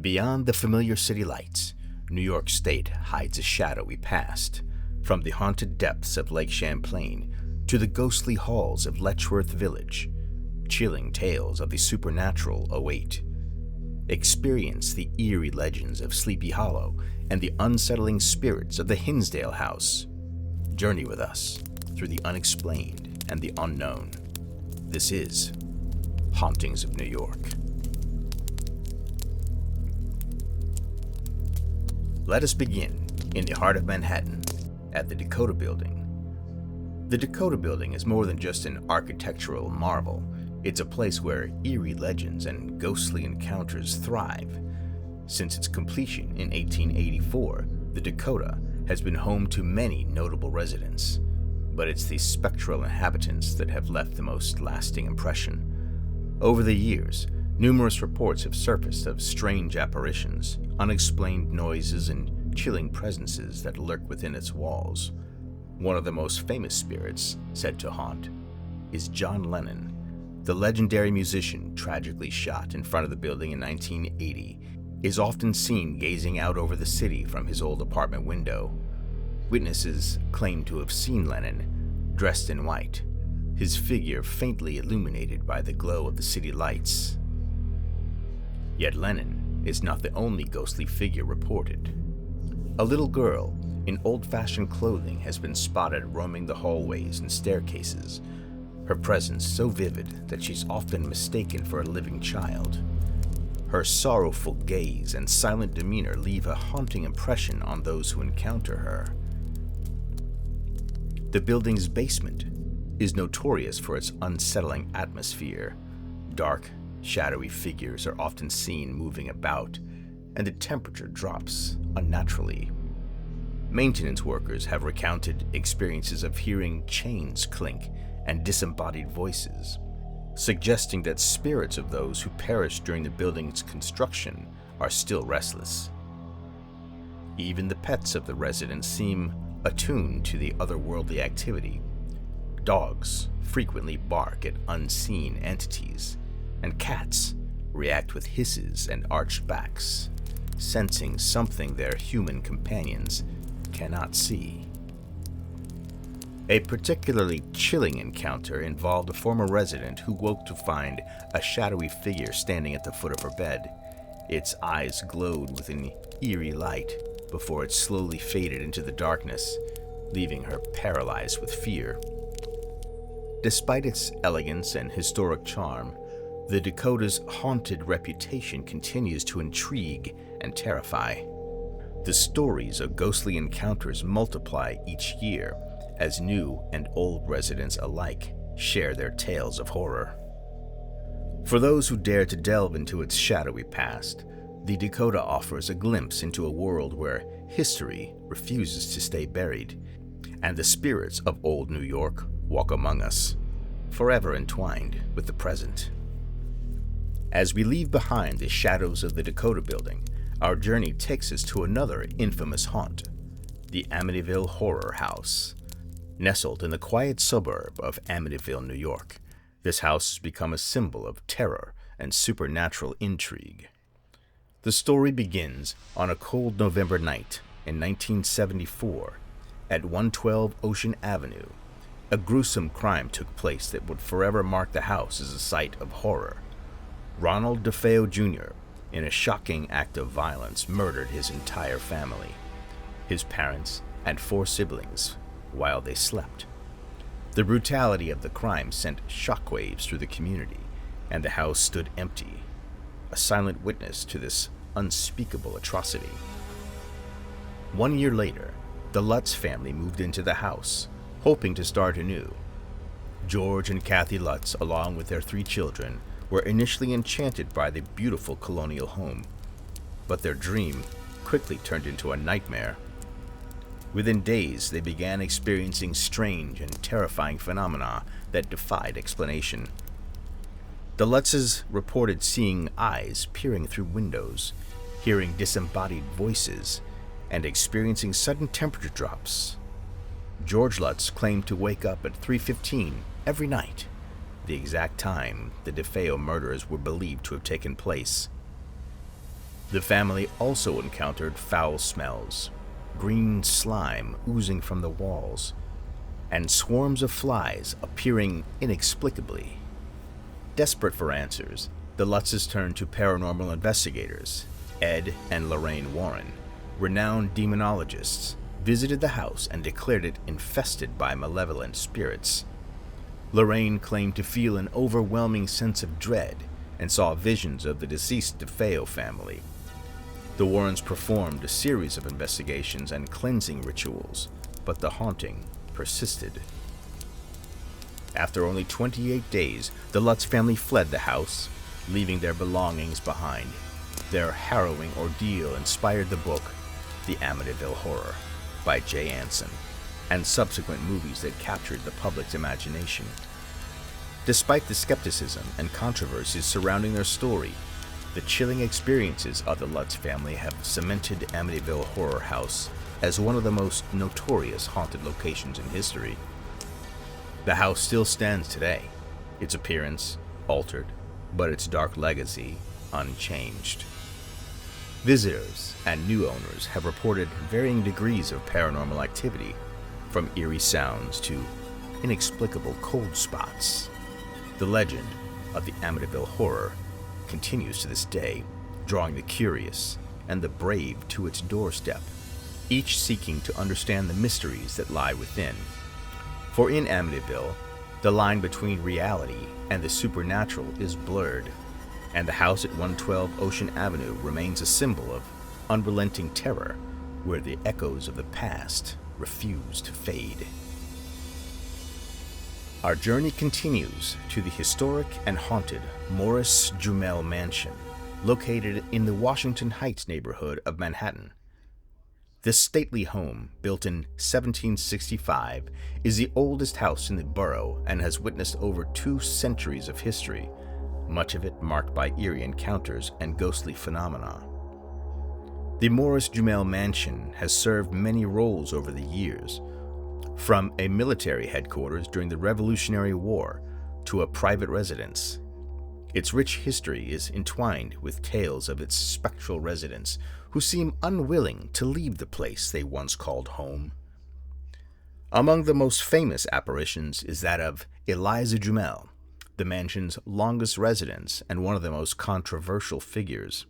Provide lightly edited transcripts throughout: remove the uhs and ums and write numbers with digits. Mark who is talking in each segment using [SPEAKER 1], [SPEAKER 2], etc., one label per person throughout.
[SPEAKER 1] Beyond the familiar city lights, New York State hides a shadowy past, from the haunted depths of Lake Champlain to the ghostly halls of Letchworth Village. Chilling tales of the supernatural await. Experience the eerie legends of Sleepy Hollow and the unsettling spirits of the Hinsdale House. Journey with us through the unexplained and the unknown. This is Hauntings of New York. Let us begin in the heart of Manhattan at the Dakota Building. The Dakota Building is more than just an architectural marvel. It's a place where eerie legends and ghostly encounters thrive. Since its completion in 1884, the Dakota has been home to many notable residents, but it's the spectral inhabitants that have left the most lasting impression. Over the years, numerous reports have surfaced of strange apparitions, unexplained noises, and chilling presences that lurk within its walls. One of the most famous spirits said to haunt is John Lennon. The legendary musician, tragically shot in front of the building in 1980, is often seen gazing out over the city from his old apartment window. Witnesses claim to have seen Lennon, dressed in white, his figure faintly illuminated by the glow of the city lights. Yet Lennon is not the only ghostly figure reported. A little girl in old-fashioned clothing has been spotted roaming the hallways and staircases, her presence so vivid that she's often mistaken for a living child. Her sorrowful gaze and silent demeanor leave a haunting impression on those who encounter her. The building's basement is notorious for its unsettling atmosphere. Dark, shadowy figures are often seen moving about, and the temperature drops unnaturally. Maintenance workers have recounted experiences of hearing chains clink and disembodied voices, suggesting that spirits of those who perished during the building's construction are still restless. Even the pets of the residents seem attuned to the otherworldly activity. Dogs frequently bark at unseen entities, and cats react with hisses and arched backs, sensing something their human companions cannot see. A particularly chilling encounter involved a former resident who woke to find a shadowy figure standing at the foot of her bed. Its eyes glowed with an eerie light before it slowly faded into the darkness, leaving her paralyzed with fear. Despite its elegance and historic charm, the Dakota's haunted reputation continues to intrigue and terrify. The stories of ghostly encounters multiply each year as new and old residents alike share their tales of horror. For those who dare to delve into its shadowy past, the Dakota offers a glimpse into a world where history refuses to stay buried, and the spirits of old New York walk among us, forever entwined with the present. As we leave behind the shadows of the Dakota Building, our journey takes us to another infamous haunt, the Amityville Horror House. Nestled in the quiet suburb of Amityville, New York, this house has become a symbol of terror and supernatural intrigue. The story begins on a cold November night in 1974 at 112 Ocean Avenue. A gruesome crime took place that would forever mark the house as a site of horror. Ronald DeFeo Jr., in a shocking act of violence, murdered his entire family, his parents and 4 siblings, while they slept. The brutality of the crime sent shockwaves through the community, and the house stood empty, a silent witness to this unspeakable atrocity. 1 year later, the Lutz family moved into the house, hoping to start anew. George and Kathy Lutz, along with their 3 children, were initially enchanted by the beautiful colonial home, but their dream quickly turned into a nightmare. Within days, they began experiencing strange and terrifying phenomena that defied explanation. The Lutzes reported seeing eyes peering through windows, hearing disembodied voices, and experiencing sudden temperature drops. George Lutz claimed to wake up at 3:15 every night, the exact time the DeFeo murders were believed to have taken place. The family also encountered foul smells, green slime oozing from the walls, and swarms of flies appearing inexplicably. Desperate for answers, the Lutzes turned to paranormal investigators. Ed and Lorraine Warren, renowned demonologists, visited the house and declared it infested by malevolent spirits. Lorraine claimed to feel an overwhelming sense of dread and saw visions of the deceased DeFeo family. The Warrens performed a series of investigations and cleansing rituals, but the haunting persisted. After only 28 days, the Lutz family fled the house, leaving their belongings behind. Their harrowing ordeal inspired the book, The Amityville Horror, by Jay Anson, and subsequent movies that captured the public's imagination. Despite the skepticism and controversies surrounding their story, the chilling experiences of the Lutz family have cemented Amityville Horror House as one of the most notorious haunted locations in history. The house still stands today, its appearance altered, but its dark legacy unchanged. Visitors and new owners have reported varying degrees of paranormal activity, from eerie sounds to inexplicable cold spots. The legend of the Amityville Horror continues to this day, drawing the curious and the brave to its doorstep, each seeking to understand the mysteries that lie within. For in Amityville, the line between reality and the supernatural is blurred, and the house at 112 Ocean Avenue remains a symbol of unrelenting terror, where the echoes of the past refuse to fade. Our journey continues to the historic and haunted Morris-Jumel Mansion, located in the Washington Heights neighborhood of Manhattan. This stately home, built in 1765, is the oldest house in the borough and has witnessed over 2 centuries of history, much of it marked by eerie encounters and ghostly phenomena. The Morris-Jumel Mansion has served many roles over the years, from a military headquarters during the Revolutionary War to a private residence. Its rich history is entwined with tales of its spectral residents who seem unwilling to leave the place they once called home. Among the most famous apparitions is that of Eliza Jumel, the mansion's longest resident and one of the most controversial figures.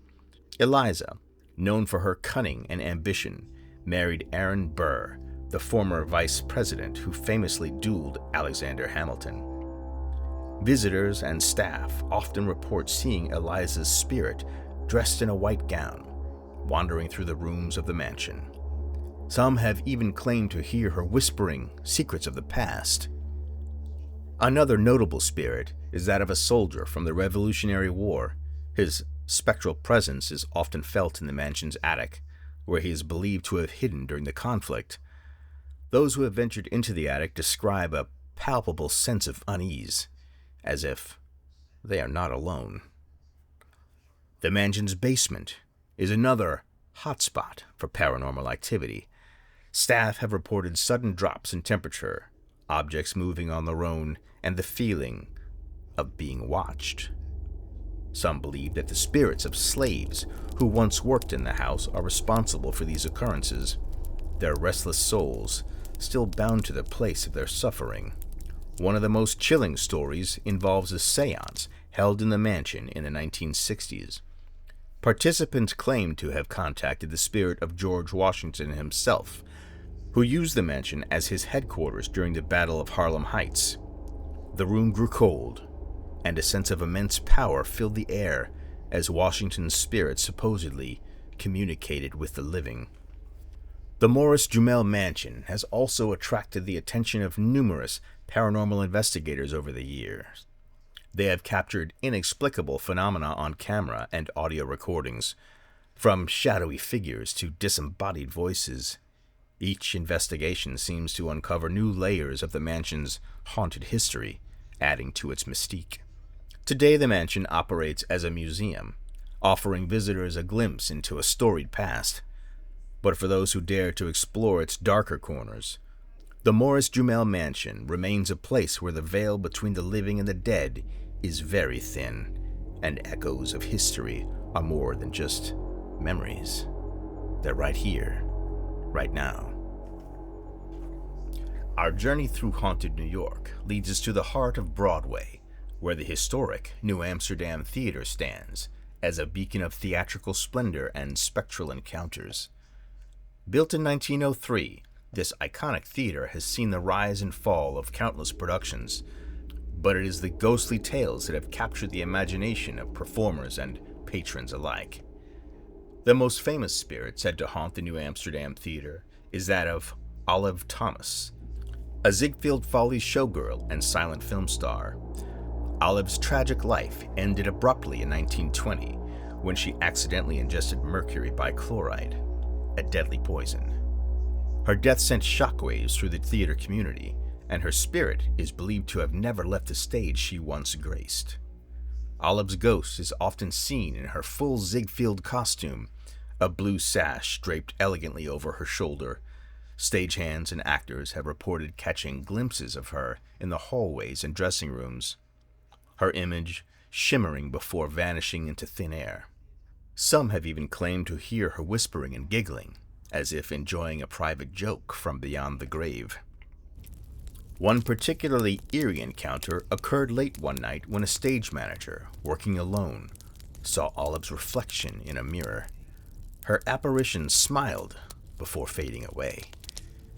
[SPEAKER 1] Eliza, known for her cunning and ambition, married Aaron Burr, the former vice president who famously dueled Alexander Hamilton. Visitors and staff often report seeing Eliza's spirit dressed in a white gown, wandering through the rooms of the mansion. Some have even claimed to hear her whispering secrets of the past. Another notable spirit is that of a soldier from the Revolutionary War. His spectral presence is often felt in the mansion's attic, where he is believed to have hidden during the conflict. Those who have ventured into the attic describe a palpable sense of unease, as if they are not alone. The mansion's basement is another hotspot for paranormal activity. Staff have reported sudden drops in temperature, objects moving on their own, and the feeling of being watched. Some believe that the spirits of slaves who once worked in the house are responsible for these occurrences, their restless souls still bound to the place of their suffering. One of the most chilling stories involves a seance held in the mansion in the 1960s. Participants claimed to have contacted the spirit of George Washington himself, who used the mansion as his headquarters during the Battle of Harlem Heights. The room grew cold, and a sense of immense power filled the air as Washington's spirit supposedly communicated with the living. The Morris-Jumel Mansion has also attracted the attention of numerous paranormal investigators over the years. They have captured inexplicable phenomena on camera and audio recordings, from shadowy figures to disembodied voices. Each investigation seems to uncover new layers of the mansion's haunted history, adding to its mystique. Today, the mansion operates as a museum, offering visitors a glimpse into a storied past. But for those who dare to explore its darker corners, the Morris-Jumel Mansion remains a place where the veil between the living and the dead is very thin, and echoes of history are more than just memories. They're right here, right now. Our journey through haunted New York leads us to the heart of Broadway, where the historic New Amsterdam Theater stands as a beacon of theatrical splendor and spectral encounters. Built in 1903, this iconic theater has seen the rise and fall of countless productions, but it is the ghostly tales that have captured the imagination of performers and patrons alike. The most famous spirit said to haunt the New Amsterdam Theater is that of Olive Thomas, a Ziegfeld Follies showgirl and silent film star. Olive's tragic life ended abruptly in 1920 when she accidentally ingested mercury bichloride, a deadly poison. Her death sent shockwaves through the theater community, and her spirit is believed to have never left the stage she once graced. Olive's ghost is often seen in her full Ziegfeld costume, a blue sash draped elegantly over her shoulder. Stagehands and actors have reported catching glimpses of her in the hallways and dressing rooms, her image shimmering before vanishing into thin air. Some have even claimed to hear her whispering and giggling, as if enjoying a private joke from beyond the grave. One particularly eerie encounter occurred late one night when a stage manager, working alone, saw Olive's reflection in a mirror. Her apparition smiled before fading away.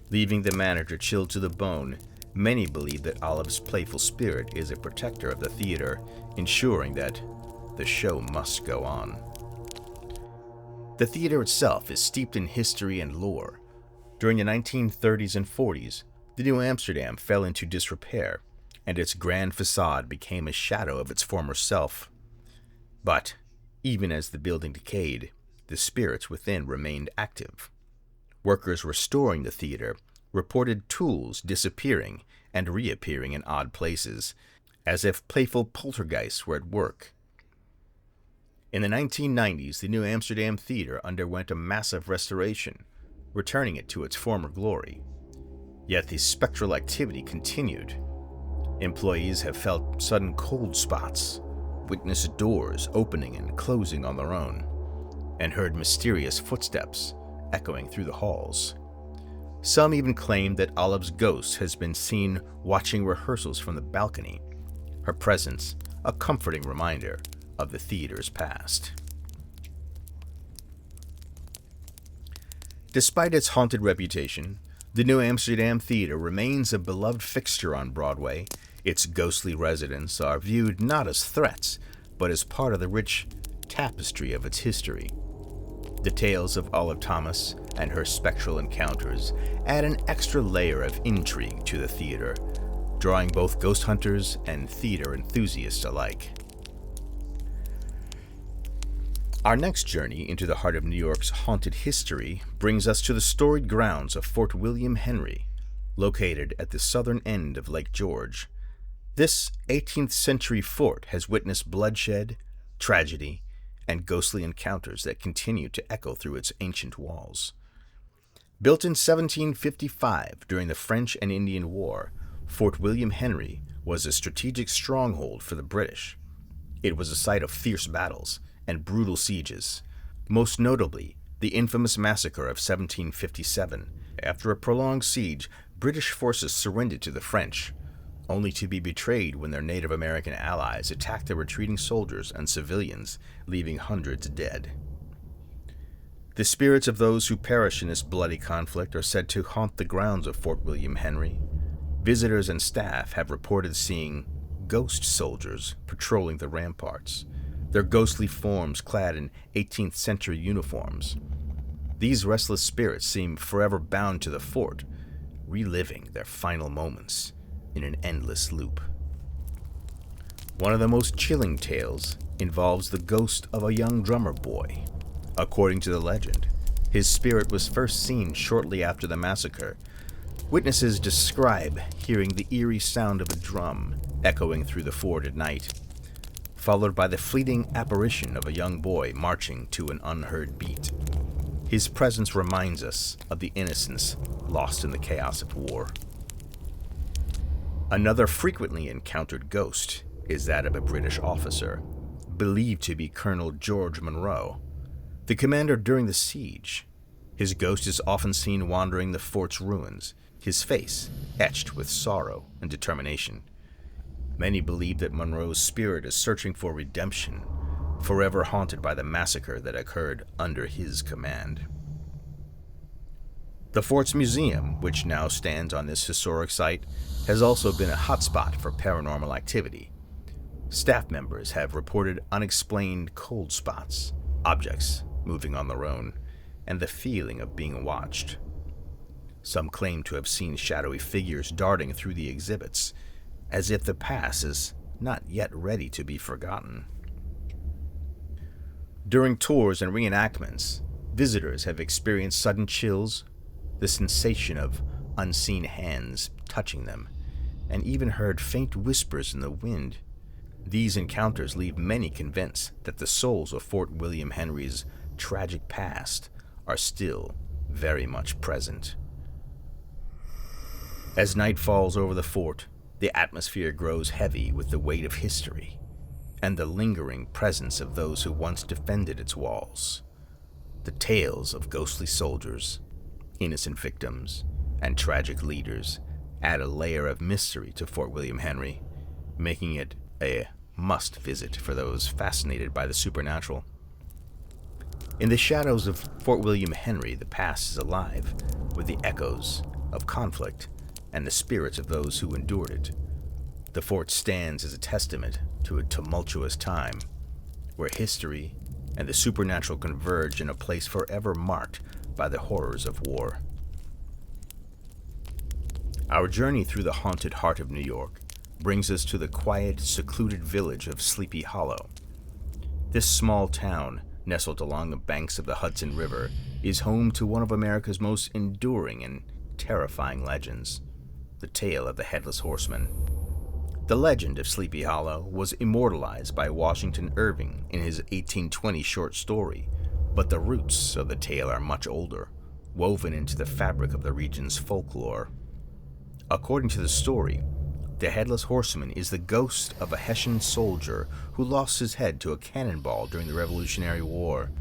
[SPEAKER 1] Leaving the manager chilled to the bone, many believe that Olive's playful spirit is a protector of the theater, ensuring that the show must go on. The theater itself is steeped in history and lore. During the 1930s and 40s, the New Amsterdam fell into disrepair, and its grand facade became a shadow of its former self. But, even as the building decayed, the spirits within remained active. Workers restoring the theater reported tools disappearing and reappearing in odd places, as if playful poltergeists were at work. In the 1990s, the New Amsterdam Theater underwent a massive restoration, returning it to its former glory. Yet the spectral activity continued. Employees have felt sudden cold spots, witnessed doors opening and closing on their own, and heard mysterious footsteps echoing through the halls. Some even claim that Olive's ghost has been seen watching rehearsals from the balcony, her presence a comforting reminder of the theater's past. Despite its haunted reputation, the New Amsterdam Theater remains a beloved fixture on Broadway. Its ghostly residents are viewed not as threats, but as part of the rich tapestry of its history. The tales of Olive Thomas and her spectral encounters add an extra layer of intrigue to the theater, drawing both ghost hunters and theater enthusiasts alike. Our next journey into the heart of New York's haunted history brings us to the storied grounds of Fort William Henry, located at the southern end of Lake George. This 18th century fort has witnessed bloodshed, tragedy, and ghostly encounters that continue to echo through its ancient walls. Built in 1755 during the French and Indian War, Fort William Henry was a strategic stronghold for the British. It was a site of fierce battles and brutal sieges, most notably the infamous massacre of 1757. After a prolonged siege, British forces surrendered to the French, only to be betrayed when their Native American allies attacked the retreating soldiers and civilians, leaving hundreds dead. The spirits of those who perished in this bloody conflict are said to haunt the grounds of Fort William Henry. Visitors and staff have reported seeing ghost soldiers patrolling the ramparts, their ghostly forms clad in 18th century uniforms. These restless spirits seem forever bound to the fort, reliving their final moments in an endless loop. One of the most chilling tales involves the ghost of a young drummer boy. According to the legend, his spirit was first seen shortly after the massacre. Witnesses describe hearing the eerie sound of a drum echoing through the fort at night, followed by the fleeting apparition of a young boy marching to an unheard beat. His presence reminds us of the innocence lost in the chaos of war. Another frequently encountered ghost is that of a British officer, believed to be Colonel George Monro. the commander during the siege. His ghost is often seen wandering the fort's ruins, his face etched with sorrow and determination. Many believe that Monroe's spirit is searching for redemption, forever haunted by the massacre that occurred under his command. The fort's museum, which now stands on this historic site, has also been a hotspot for paranormal activity. Staff members have reported unexplained cold spots, objects moving on their own, and the feeling of being watched. Some claim to have seen shadowy figures darting through the exhibits, as if the past is not yet ready to be forgotten. During tours and reenactments, visitors have experienced sudden chills, the sensation of unseen hands touching them, and even heard faint whispers in the wind. These encounters leave many convinced that the souls of Fort William Henry's tragic past are still very much present. As night falls over the fort, the atmosphere grows heavy with the weight of history and the lingering presence of those who once defended its walls. The tales of ghostly soldiers, innocent victims, and tragic leaders add a layer of mystery to Fort William Henry, making it a must-visit for those fascinated by the supernatural. In the shadows of Fort William Henry, the past is alive with the echoes of conflict and the spirits of those who endured it. The fort stands as a testament to a tumultuous time where history and the supernatural converge in a place forever marked by the horrors of war. Our journey through the haunted heart of New York brings us to the quiet, secluded village of Sleepy Hollow. This small town, nestled along the banks of the Hudson River, is home to one of America's most enduring and terrifying legends, the tale of the Headless Horseman. The legend of Sleepy Hollow was immortalized by Washington Irving in his 1820 short story, but the roots of the tale are much older, woven into the fabric of the region's folklore. According to the story, the Headless Horseman is the ghost of a Hessian soldier who lost his head to a cannonball during the Revolutionary War.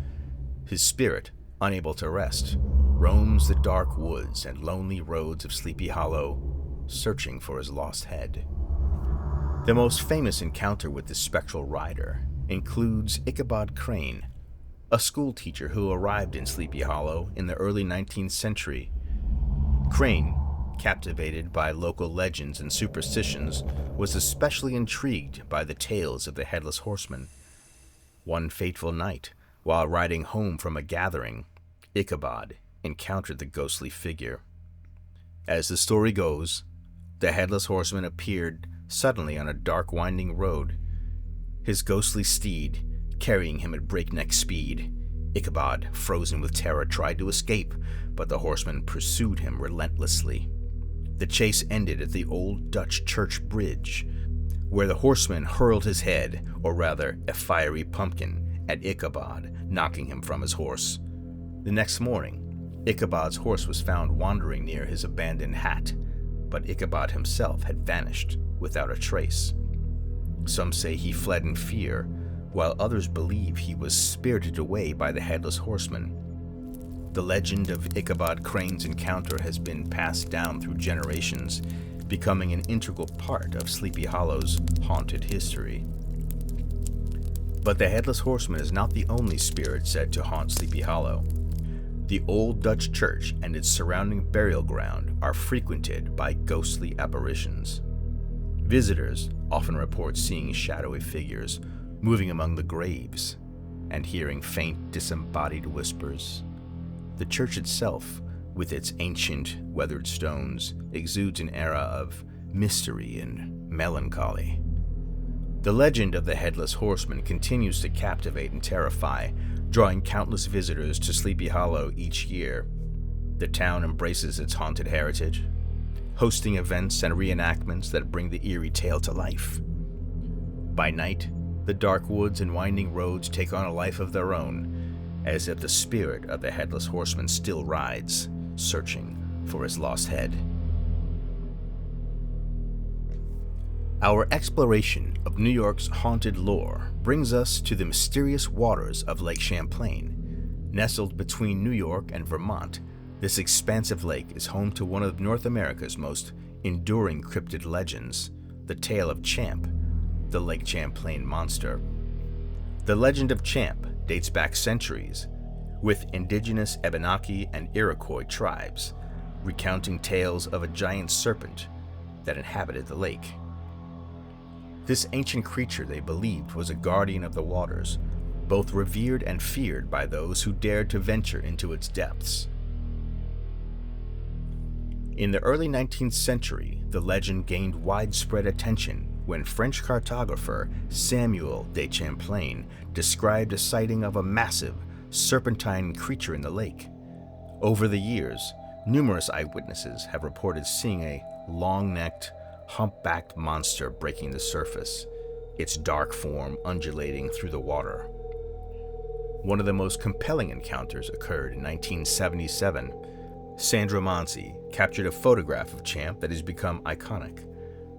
[SPEAKER 1] His spirit, unable to rest, roams the dark woods and lonely roads of Sleepy Hollow, searching for his lost head. The most famous encounter with this spectral rider includes Ichabod Crane, a schoolteacher who arrived in Sleepy Hollow in the early 19th century. Crane, captivated by local legends and superstitions, was especially intrigued by the tales of the Headless Horseman. One fateful night, while riding home from a gathering, Ichabod encountered the ghostly figure. As the story goes, the Headless Horseman appeared suddenly on a dark, winding road, his ghostly steed carrying him at breakneck speed. Ichabod, frozen with terror, tried to escape, but the horseman pursued him relentlessly. The chase ended at the old Dutch church bridge, where the horseman hurled his head, or rather a fiery pumpkin, at Ichabod, knocking him from his horse. The next morning, Ichabod's horse was found wandering near his abandoned hat, but Ichabod himself had vanished without a trace. Some say he fled in fear, while others believe he was spirited away by the Headless Horseman. The legend of Ichabod Crane's encounter has been passed down through generations, becoming an integral part of Sleepy Hollow's haunted history. But the Headless Horseman is not the only spirit said to haunt Sleepy Hollow. The old Dutch church and its surrounding burial ground are frequented by ghostly apparitions. Visitors often report seeing shadowy figures moving among the graves and hearing faint, disembodied whispers. The church itself, with its ancient, weathered stones, exudes an era of mystery and melancholy. The legend of the Headless Horseman continues to captivate and terrify, drawing countless visitors to Sleepy Hollow each year. The town embraces its haunted heritage, hosting events and reenactments that bring the eerie tale to life. By night, the dark woods and winding roads take on a life of their own, as if the spirit of the Headless Horseman still rides, searching for his lost head. Our exploration of New York's haunted lore brings us to the mysterious waters of Lake Champlain, Nestled between New York and Vermont, this expansive lake is home to one of North America's most enduring cryptid legends, the tale of Champ, the Lake Champlain monster. The legend of Champ dates back centuries, with indigenous Abenaki and Iroquois tribes recounting tales of a giant serpent that inhabited the lake. This ancient creature they believed was a guardian of the waters, both revered and feared by those who dared to venture into its depths. In the early 19th century, the legend gained widespread attention when French cartographer Samuel de Champlain described a sighting of a massive, serpentine creature in the lake. Over the years, numerous eyewitnesses have reported seeing a long-necked, humpbacked monster breaking the surface, its dark form undulating through the water. One of the most compelling encounters occurred in 1977. Sandra Monsi captured a photograph of Champ that has become iconic.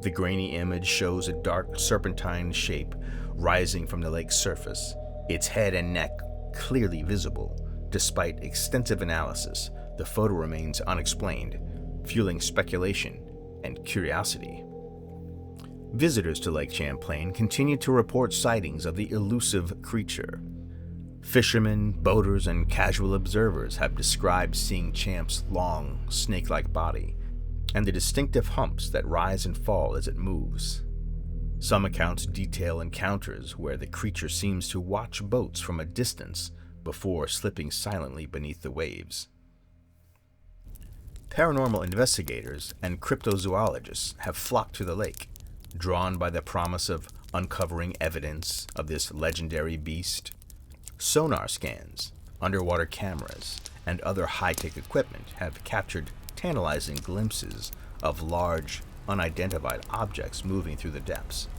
[SPEAKER 1] The grainy image shows a dark serpentine shape rising from the lake's surface, its head and neck clearly visible. Despite extensive analysis, the photo remains unexplained, fueling speculation and curiosity. Visitors to Lake Champlain continue to report sightings of the elusive creature. Fishermen, boaters, and casual observers have described seeing Champ's long, snake-like body and the distinctive humps that rise and fall as it moves. Some accounts detail encounters where the creature seems to watch boats from a distance before slipping silently beneath the waves. Paranormal investigators and cryptozoologists have flocked to the lake, drawn by the promise of uncovering evidence of this legendary beast. Sonar scans, underwater cameras, and other high-tech equipment have captured tantalizing glimpses of large, unidentified objects moving through the depths,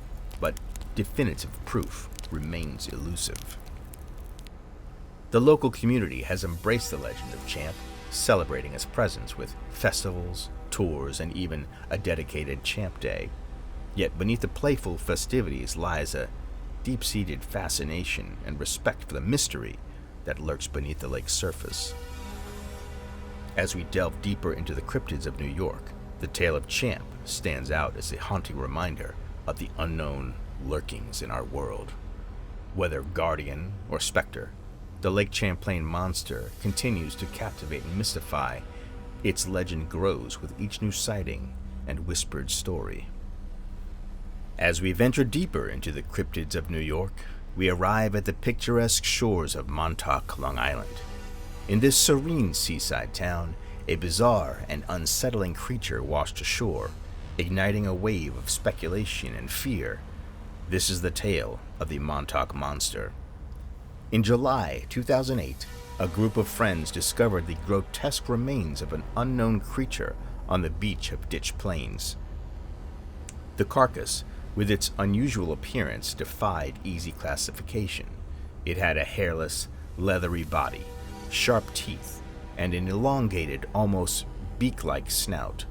[SPEAKER 1] but definitive proof remains elusive. The local community has embraced the legend of Champ, celebrating its presence with festivals, tours, and even a dedicated Champ Day. Yet beneath the playful festivities lies a deep-seated fascination and respect for the mystery that lurks beneath the lake's surface. As we delve deeper into the cryptids of New York, the tale of Champ stands out as a haunting reminder of the unknown lurkings in our world. Whether guardian or specter, the Lake Champlain monster continues to captivate and mystify. Its legend grows with each new sighting and whispered story. As we venture deeper into the cryptids of New York, we arrive at the picturesque shores of Montauk, Long Island. In this serene seaside town, a bizarre and unsettling creature washed ashore, igniting a wave of speculation and fear. This is the tale of the Montauk Monster. In July 2008, a group of friends discovered the grotesque remains of an unknown creature on the beach of Ditch Plains. The carcass, with its unusual appearance, defied easy classification. It had a hairless, leathery body, sharp teeth, and an elongated, almost beak-like snout.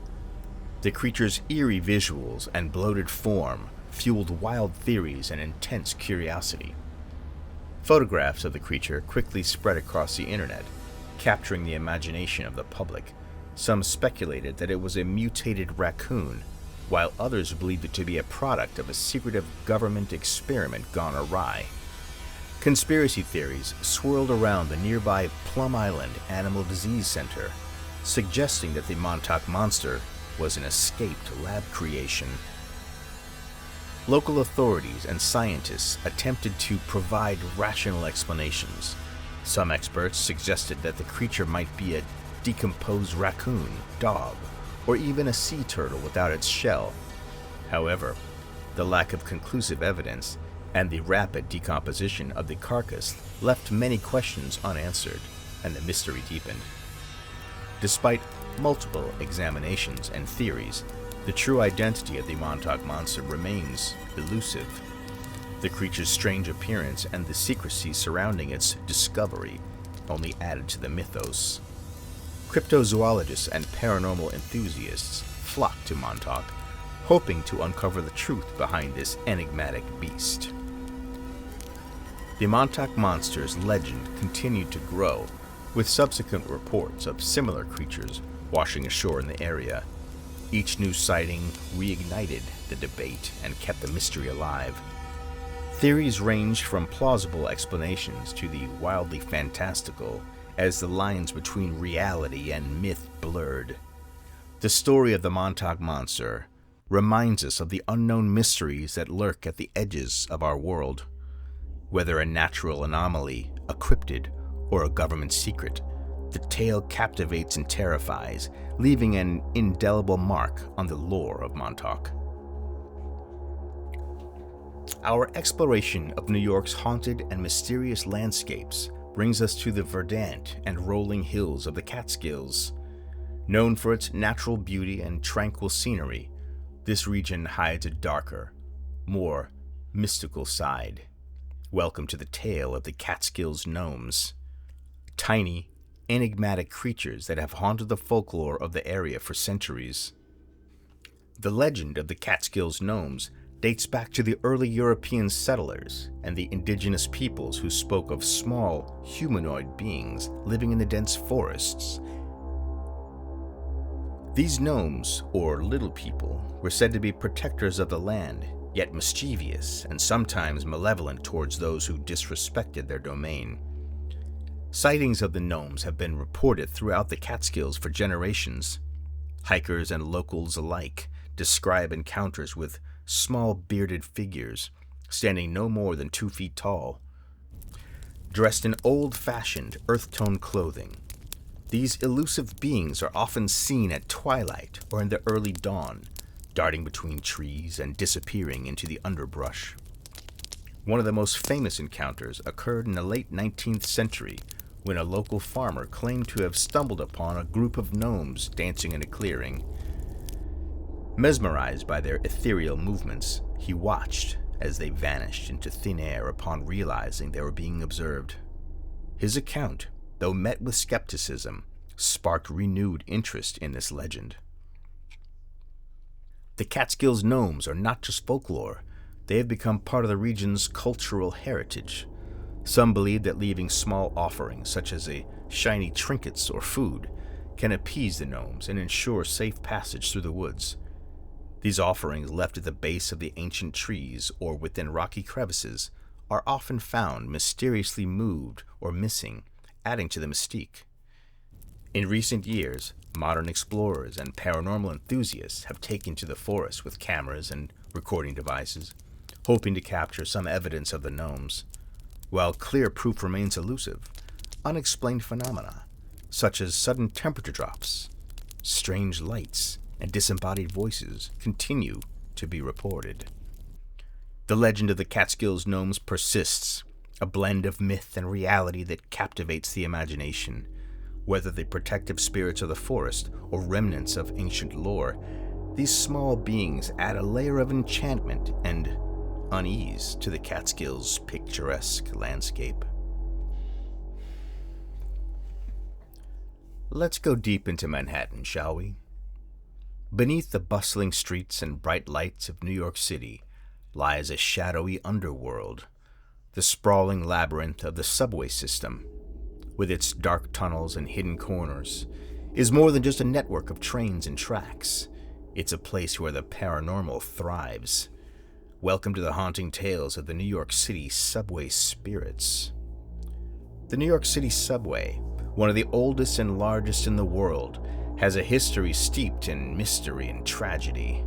[SPEAKER 1] The creature's eerie visuals and bloated form fueled wild theories and intense curiosity. Photographs of the creature quickly spread across the internet, capturing the imagination of the public. Some speculated that it was a mutated raccoon, while others believed it to be a product of a secretive government experiment gone awry. Conspiracy theories swirled around the nearby Plum Island Animal Disease Center, suggesting that the Montauk Monster was an escaped lab creation. Local authorities and scientists attempted to provide rational explanations. Some experts suggested that the creature might be a decomposed raccoon, dog, or even a sea turtle without its shell. However, the lack of conclusive evidence and the rapid decomposition of the carcass left many questions unanswered, and the mystery deepened. Despite multiple examinations and theories, the true identity of the Montauk Monster remains elusive. The creature's strange appearance and the secrecy surrounding its discovery only added to the mythos. Cryptozoologists and paranormal enthusiasts flock to Montauk, hoping to uncover the truth behind this enigmatic beast. The Montauk Monster's legend continued to grow, with subsequent reports of similar creatures washing ashore in the area. Each new sighting reignited the debate and kept the mystery alive. Theories ranged from plausible explanations to the wildly fantastical as the lines between reality and myth blurred. The story of the Montauk Monster reminds us of the unknown mysteries that lurk at the edges of our world. Whether a natural anomaly, a cryptid, or a government secret, the tale captivates and terrifies, leaving an indelible mark on the lore of Montauk. Our exploration of New York's haunted and mysterious landscapes brings us to the verdant and rolling hills of the Catskills. Known for its natural beauty and tranquil scenery, this region hides a darker, more mystical side. Welcome to the tale of the Catskills gnomes. Tiny, enigmatic creatures that have haunted the folklore of the area for centuries. The legend of the Catskills gnomes dates back to the early European settlers and the indigenous peoples who spoke of small, humanoid beings living in the dense forests. These gnomes, or little people, were said to be protectors of the land, yet mischievous and sometimes malevolent towards those who disrespected their domain. Sightings of the gnomes have been reported throughout the Catskills for generations. Hikers and locals alike describe encounters with small bearded figures, standing no more than 2 feet tall, dressed in old-fashioned earth-tone clothing. These elusive beings are often seen at twilight or in the early dawn, darting between trees and disappearing into the underbrush. One of the most famous encounters occurred in the late 19th century when a local farmer claimed to have stumbled upon a group of gnomes dancing in a clearing. Mesmerized by their ethereal movements, he watched as they vanished into thin air upon realizing they were being observed. His account, though met with skepticism, sparked renewed interest in this legend. The Catskills gnomes are not just folklore, they have become part of the region's cultural heritage. Some believe that leaving small offerings, such as shiny trinkets or food, can appease the gnomes and ensure safe passage through the woods. These offerings, left at the base of the ancient trees or within rocky crevices, are often found mysteriously moved or missing, adding to the mystique. In recent years, modern explorers and paranormal enthusiasts have taken to the forest with cameras and recording devices, hoping to capture some evidence of the gnomes. While clear proof remains elusive, unexplained phenomena, such as sudden temperature drops, strange lights, and disembodied voices, continue to be reported. The legend of the Catskills gnomes persists, a blend of myth and reality that captivates the imagination. Whether the protective spirits of the forest or remnants of ancient lore, these small beings add a layer of enchantment and unease to the Catskills' picturesque landscape. Let's go deep into Manhattan, shall we? Beneath the bustling streets and bright lights of New York City lies a shadowy underworld, the sprawling labyrinth of the subway system. With its dark tunnels and hidden corners, is more than just a network of trains and tracks. It's a place where the paranormal thrives. Welcome to the haunting tales of the New York City subway spirits. The New York City subway, one of the oldest and largest in the world, has a history steeped in mystery and tragedy.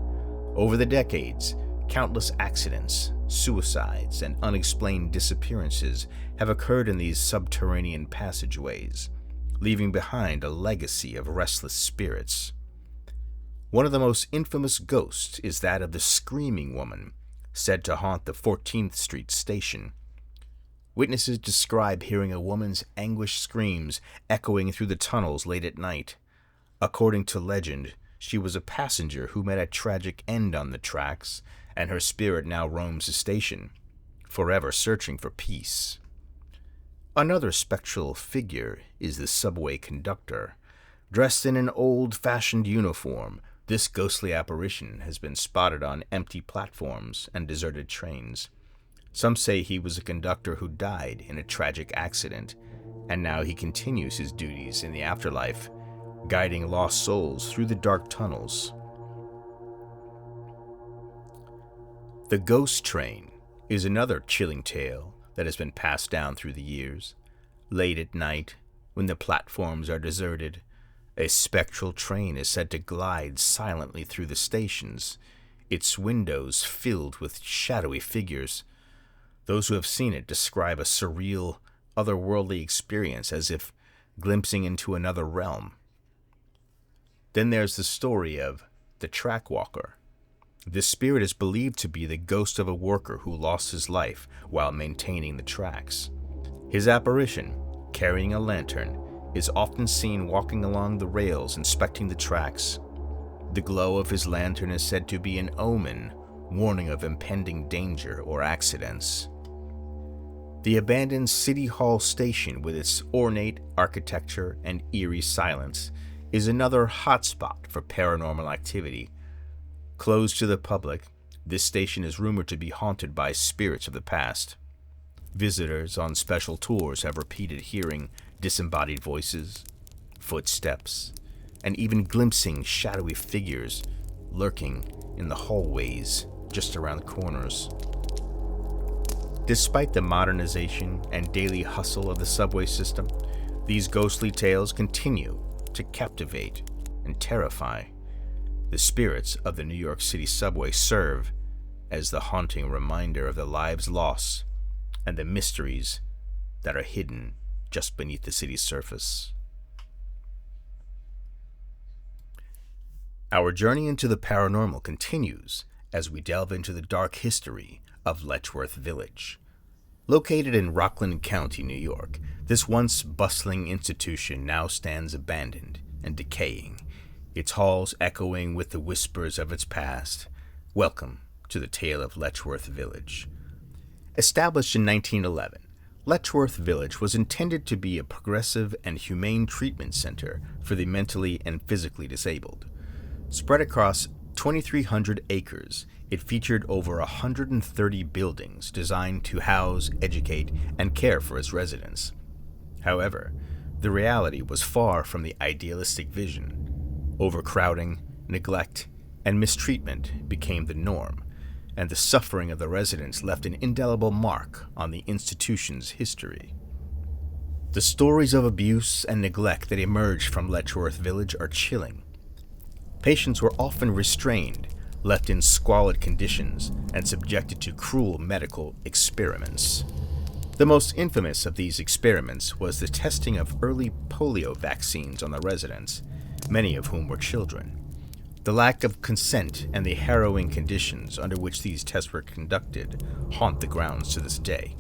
[SPEAKER 1] Over the decades, countless accidents, suicides, and unexplained disappearances have occurred in these subterranean passageways, leaving behind a legacy of restless spirits. One of the most infamous ghosts is that of the Screaming Woman, said to haunt the 14th Street station. Witnesses describe hearing a woman's anguished screams echoing through the tunnels late at night. According to legend, she was a passenger who met a tragic end on the tracks, and her spirit now roams the station, forever searching for peace. Another spectral figure is the subway conductor. Dressed in an old-fashioned uniform, this ghostly apparition has been spotted on empty platforms and deserted trains. Some say he was a conductor who died in a tragic accident, and now he continues his duties in the afterlife, guiding lost souls through the dark tunnels. The Ghost Train is another chilling tale that has been passed down through the years. Late at night, when the platforms are deserted, a spectral train is said to glide silently through the stations, its windows filled with shadowy figures. Those who have seen it describe a surreal, otherworldly experience as if glimpsing into another realm. Then there's the story of the track walker. This spirit is believed to be the ghost of a worker who lost his life while maintaining the tracks. His apparition, carrying a lantern, is often seen walking along the rails inspecting the tracks. The glow of his lantern is said to be an omen, warning of impending danger or accidents. The abandoned City Hall station, with its ornate architecture and eerie silence, is another hotspot for paranormal activity. Closed to the public, this station is rumored to be haunted by spirits of the past. Visitors on special tours have repeated hearing disembodied voices, footsteps, and even glimpsing shadowy figures lurking in the hallways just around the corners. Despite the modernization and daily hustle of the subway system, these ghostly tales continue to captivate and terrify. The spirits of the New York City subway serve as the haunting reminder of the lives lost and the mysteries that are hidden just beneath the city's surface. Our journey into the paranormal continues as we delve into the dark history of Letchworth Village. Located in Rockland County, New York, this once bustling institution now stands abandoned and decaying, its halls echoing with the whispers of its past. Welcome to the tale of Letchworth Village. Established in 1911, Letchworth Village was intended to be a progressive and humane treatment center for the mentally and physically disabled. Spread across 2,300 acres, it featured over 130 buildings designed to house, educate, and care for its residents. However, the reality was far from the idealistic vision. Overcrowding, neglect, and mistreatment became the norm, and the suffering of the residents left an indelible mark on the institution's history. The stories of abuse and neglect that emerged from Letchworth Village are chilling. Patients were often restrained, left in squalid conditions, and subjected to cruel medical experiments. The most infamous of these experiments was the testing of early polio vaccines on the residents, many of whom were children. The lack of consent and the harrowing conditions under which these tests were conducted haunt the grounds to this day.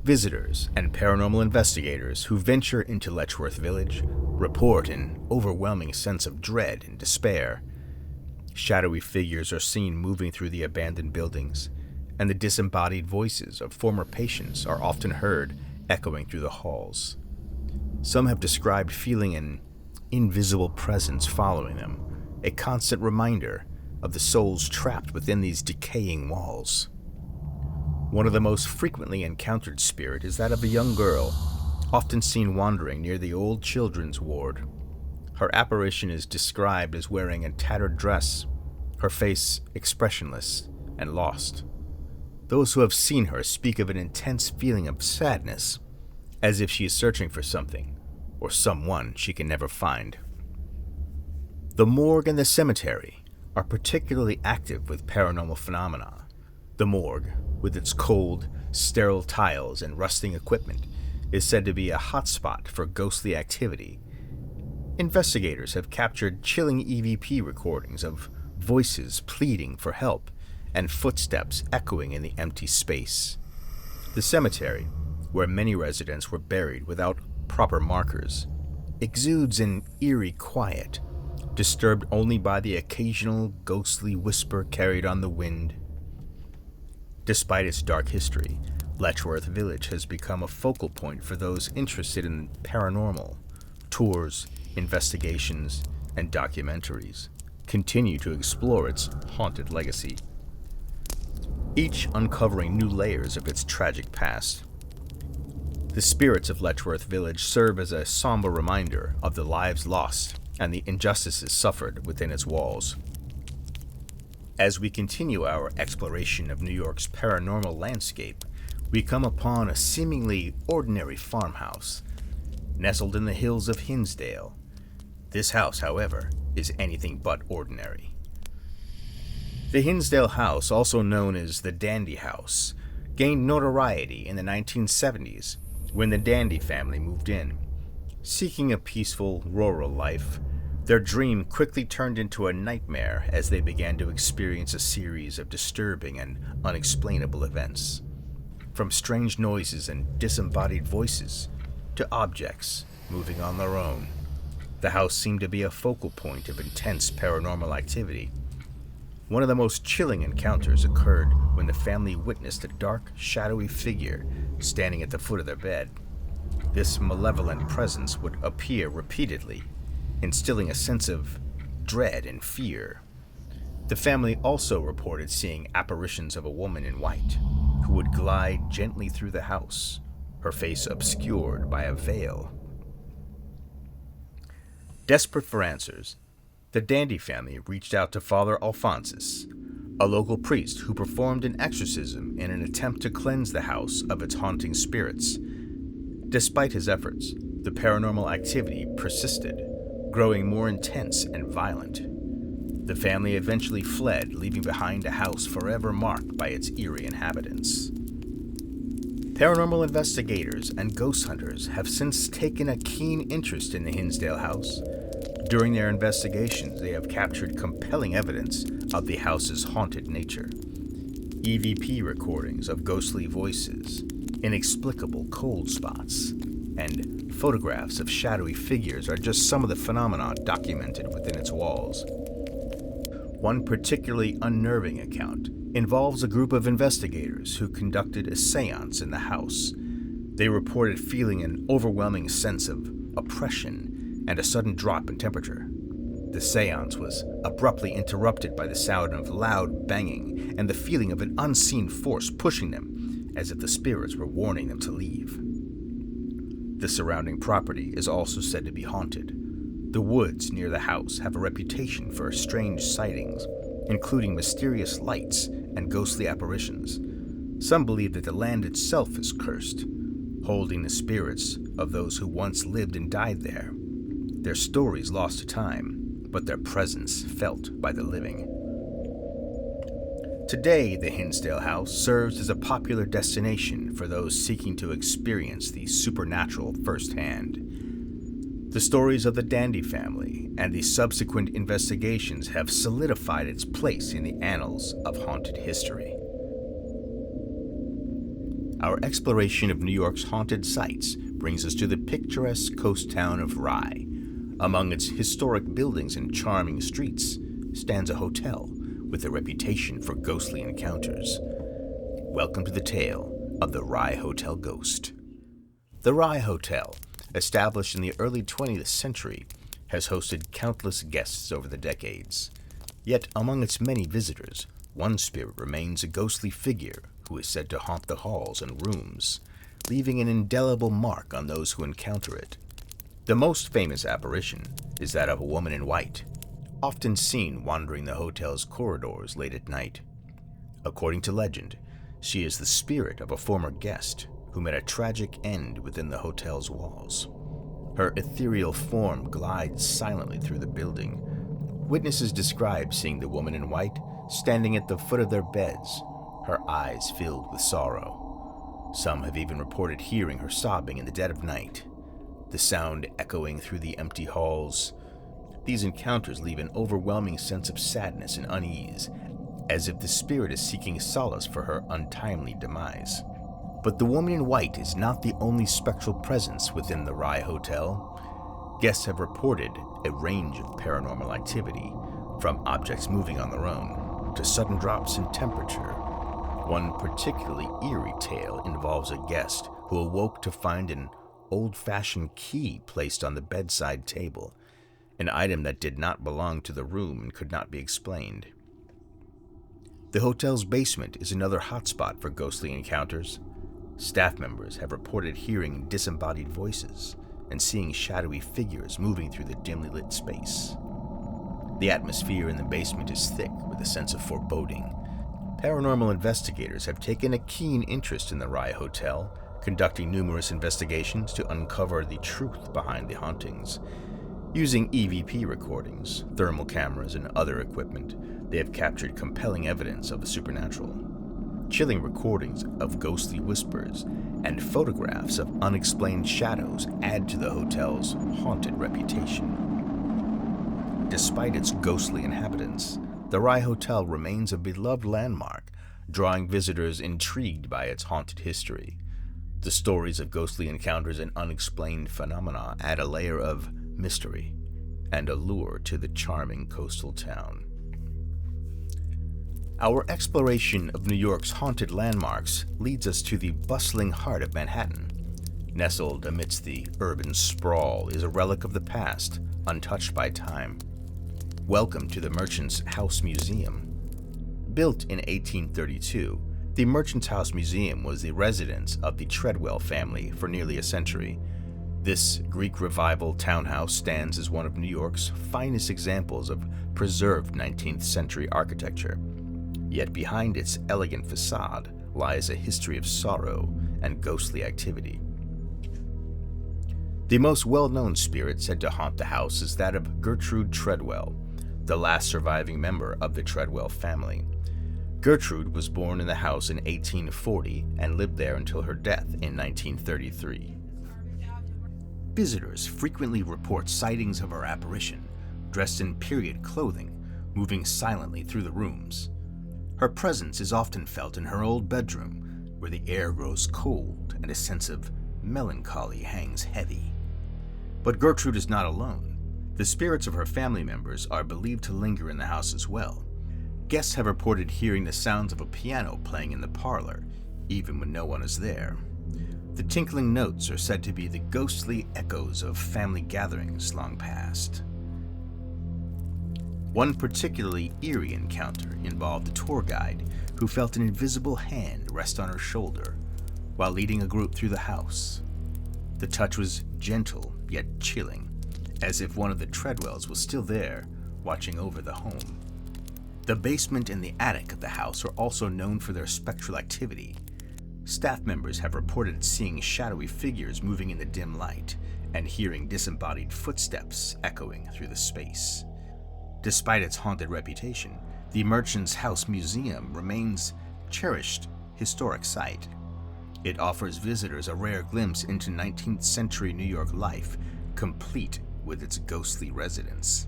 [SPEAKER 1] Visitors and paranormal investigators who venture into Letchworth Village report an overwhelming sense of dread and despair. Shadowy figures are seen moving through the abandoned buildings, and the disembodied voices of former patients are often heard echoing through the halls. Some have described feeling an invisible presence following them, a constant reminder of the souls trapped within these decaying walls. One of the most frequently encountered spirits is that of a young girl, often seen wandering near the old children's ward. Her apparition is described as wearing a tattered dress, her face expressionless and lost. Those who have seen her speak of an intense feeling of sadness, as if she is searching for something or someone she can never find. The morgue and the cemetery are particularly active with paranormal phenomena. The morgue, with its cold, sterile tiles and rusting equipment, is said to be a hotspot for ghostly activity. Investigators have captured chilling EVP recordings of voices pleading for help and footsteps echoing in the empty space. The cemetery, where many residents were buried without proper markers, exudes an eerie quiet, disturbed only by the occasional ghostly whisper carried on the wind. Despite its dark history, Letchworth Village has become a focal point for those interested in paranormal. Tours, investigations, and documentaries continue to explore its haunted legacy. each uncovering new layers of its tragic past. The spirits of Letchworth Village serve as a somber reminder of the lives lost and the injustices suffered within its walls. As we continue our exploration of New York's paranormal landscape, we come upon a seemingly ordinary farmhouse, nestled in the hills of Hinsdale. This house, however, is anything but ordinary. The Hinsdale House, also known as the Dandy House, gained notoriety in the 1970s when the Dandy family moved in. Seeking a peaceful, rural life, their dream quickly turned into a nightmare as they began to experience a series of disturbing and unexplainable events. From strange noises and disembodied voices to objects moving on their own, the house seemed to be a focal point of intense paranormal activity. One of the most chilling encounters occurred when the family witnessed a dark, shadowy figure standing at the foot of their bed. This malevolent presence would appear repeatedly, instilling a sense of dread and fear. The family also reported seeing apparitions of a woman in white, who would glide gently through the house, her face obscured by a veil. Desperate for answers, the Dandy family reached out to Father Alphonsus, a local priest who performed an exorcism in an attempt to cleanse the house of its haunting spirits. Despite his efforts, the paranormal activity persisted, growing more intense and violent. The family eventually fled, leaving behind a house forever marked by its eerie inhabitants. Paranormal investigators and ghost hunters have since taken a keen interest in the Hinsdale House. During their investigations, they have captured compelling evidence of the house's haunted nature. EVP recordings of ghostly voices, inexplicable cold spots, and photographs of shadowy figures are just some of the phenomena documented within its walls. One particularly unnerving account involves a group of investigators who conducted a seance in the house. They reported feeling an overwhelming sense of oppression and a sudden drop in temperature. The seance was abruptly interrupted by the sound of loud banging and the feeling of an unseen force pushing them, as if the spirits were warning them to leave. The surrounding property is also said to be haunted. The woods near the house have a reputation for strange sightings, including mysterious lights and ghostly apparitions. Some believe that the land itself is cursed, holding the spirits of those who once lived and died there. Their stories lost to time, but their presence felt by the living. Today, the Hinsdale House serves as a popular destination for those seeking to experience the supernatural firsthand. The stories of the Dandy family and the subsequent investigations have solidified its place in the annals of haunted history. Our exploration of New York's haunted sites brings us to the picturesque coast town of Rye. Among its historic buildings and charming streets stands a hotel with a reputation for ghostly encounters. Welcome to the tale of the Rye Hotel ghost. The Rye Hotel, established in the early 20th century, has hosted countless guests over the decades. Yet among its many visitors, one spirit remains a ghostly figure who is said to haunt the halls and rooms, leaving an indelible mark on those who encounter it. The most famous apparition is that of a woman in white, often seen wandering the hotel's corridors late at night. According to legend, she is the spirit of a former guest who met a tragic end within the hotel's walls. Her ethereal form glides silently through the building. Witnesses describe seeing the woman in white standing at the foot of their beds, her eyes filled with sorrow. Some have even reported hearing her sobbing in the dead of night, the sound echoing through the empty halls. These encounters leave an overwhelming sense of sadness and unease, as if the spirit is seeking solace for her untimely demise. But the woman in white is not the only spectral presence within the Rye Hotel. Guests have reported a range of paranormal activity, from objects moving on their own to sudden drops in temperature. One particularly eerie tale involves a guest who awoke to find an old-fashioned key placed on the bedside table, an item that did not belong to the room and could not be explained. The hotel's basement is another hotspot for ghostly encounters. Staff members have reported hearing disembodied voices and seeing shadowy figures moving through the dimly lit space. The atmosphere in the basement is thick with a sense of foreboding. Paranormal investigators have taken a keen interest in the Rye Hotel, conducting numerous investigations to uncover the truth behind the hauntings. Using EVP recordings, thermal cameras, and other equipment, they have captured compelling evidence of the supernatural. Chilling recordings of ghostly whispers and photographs of unexplained shadows add to the hotel's haunted reputation. Despite its ghostly inhabitants, the Rye Hotel remains a beloved landmark, drawing visitors intrigued by its haunted history. The stories of ghostly encounters and unexplained phenomena add a layer of mystery and allure to the charming coastal town. Our exploration of New York's haunted landmarks leads us to the bustling heart of Manhattan. Nestled amidst the urban sprawl is a relic of the past, untouched by time. Welcome to the Merchant's House Museum. Built in 1832, the Merchant's House Museum was the residence of the Treadwell family for nearly a century. This Greek Revival townhouse stands as one of New York's finest examples of preserved 19th century architecture. Yet behind its elegant facade lies a history of sorrow and ghostly activity. The most well-known spirit said to haunt the house is that of Gertrude Treadwell, the last surviving member of the Treadwell family. Gertrude was born in the house in 1840 and lived there until her death in 1933. Visitors frequently report sightings of her apparition, dressed in period clothing, moving silently through the rooms. Her presence is often felt in her old bedroom, where the air grows cold and a sense of melancholy hangs heavy. But Gertrude is not alone. The spirits of her family members are believed to linger in the house as well. Guests have reported hearing the sounds of a piano playing in the parlor, even when no one is there. The tinkling notes are said to be the ghostly echoes of family gatherings long past. One particularly eerie encounter involved a tour guide who felt an invisible hand rest on her shoulder while leading a group through the house. The touch was gentle yet chilling, as if one of the Treadwells was still there, watching over the home. The basement and the attic of the house are also known for their spectral activity. Staff members have reported seeing shadowy figures moving in the dim light and hearing disembodied footsteps echoing through the space. Despite its haunted reputation, the Merchant's House Museum remains a cherished historic site. It offers visitors a rare glimpse into 19th century New York life, complete with its ghostly residents.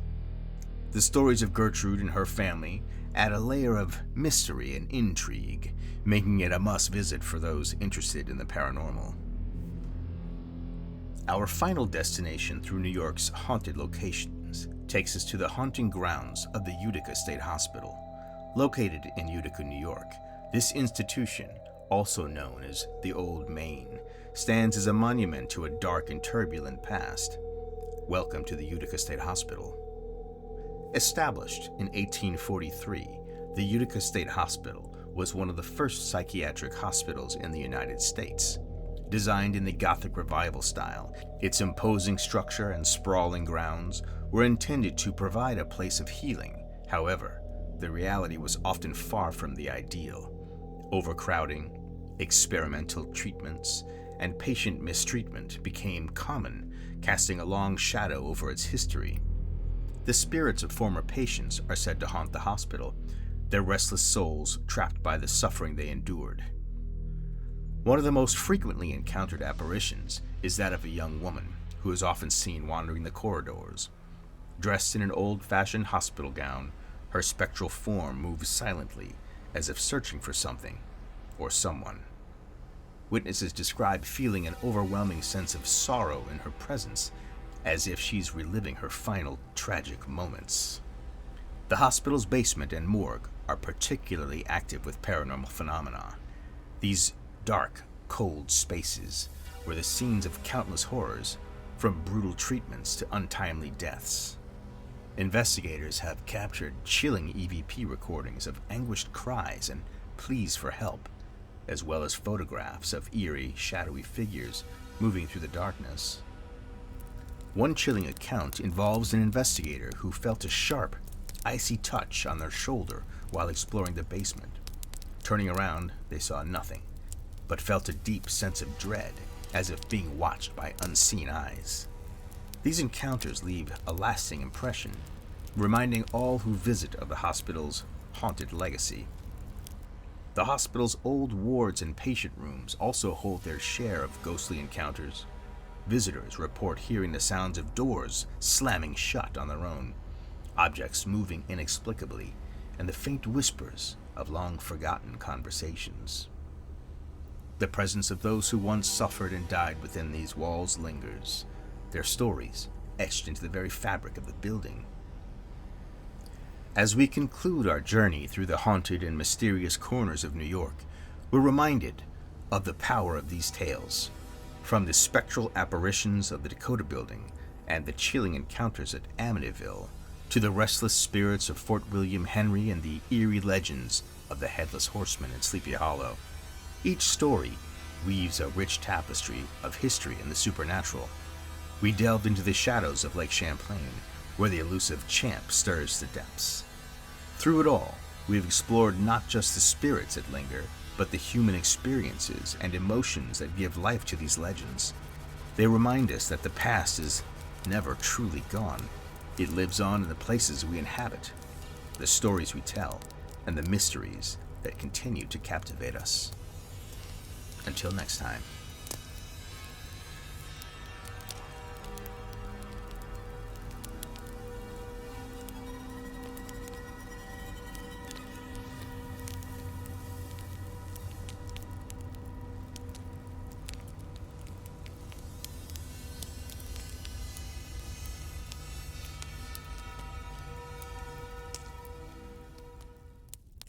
[SPEAKER 1] The stories of Gertrude and her family add a layer of mystery and intrigue, making it a must-visit for those interested in the paranormal. Our final destination through New York's haunted locations takes us to the haunting grounds of the Utica State Hospital. Located in Utica, New York, this institution, also known as the Old Main, stands as a monument to a dark and turbulent past. Welcome to the Utica State Hospital. Established in 1843, the Utica State Hospital was one of the first psychiatric hospitals in the United States. Designed in the Gothic Revival style, its imposing structure and sprawling grounds were intended to provide a place of healing. However, the reality was often far from the ideal. Overcrowding, experimental treatments, and patient mistreatment became common, casting a long shadow over its history. The spirits of former patients are said to haunt the hospital, their restless souls trapped by the suffering they endured. One of the most frequently encountered apparitions is that of a young woman who is often seen wandering the corridors. Dressed in an old-fashioned hospital gown, her spectral form moves silently, as if searching for something or someone. Witnesses describe feeling an overwhelming sense of sorrow in her presence, as if she's reliving her final tragic moments. The hospital's basement and morgue are particularly active with paranormal phenomena. These dark, cold spaces were the scenes of countless horrors, from brutal treatments to untimely deaths. Investigators have captured chilling EVP recordings of anguished cries and pleas for help, as well as photographs of eerie, shadowy figures moving through the darkness. One chilling account involves an investigator who felt a sharp, icy touch on their shoulder while exploring the basement. Turning around, they saw nothing, but felt a deep sense of dread, as if being watched by unseen eyes. These encounters leave a lasting impression, reminding all who visit of the hospital's haunted legacy. The hospital's old wards and patient rooms also hold their share of ghostly encounters. Visitors report hearing the sounds of doors slamming shut on their own, objects moving inexplicably, and the faint whispers of long-forgotten conversations. The presence of those who once suffered and died within these walls lingers, their stories etched into the very fabric of the building. As we conclude our journey through the haunted and mysterious corners of New York, we're reminded of the power of these tales, from the spectral apparitions of the Dakota building and the chilling encounters at Amityville, to the restless spirits of Fort William Henry and the eerie legends of the Headless Horseman in Sleepy Hollow. Each story weaves a rich tapestry of history and the supernatural. We delved into the shadows of Lake Champlain, where the elusive Champ stirs the depths. Through it all, we've explored not just the spirits that linger, but the human experiences and emotions that give life to these legends. They remind us that the past is never truly gone. It lives on in the places we inhabit, the stories we tell, and the mysteries that continue to captivate us. Until next time.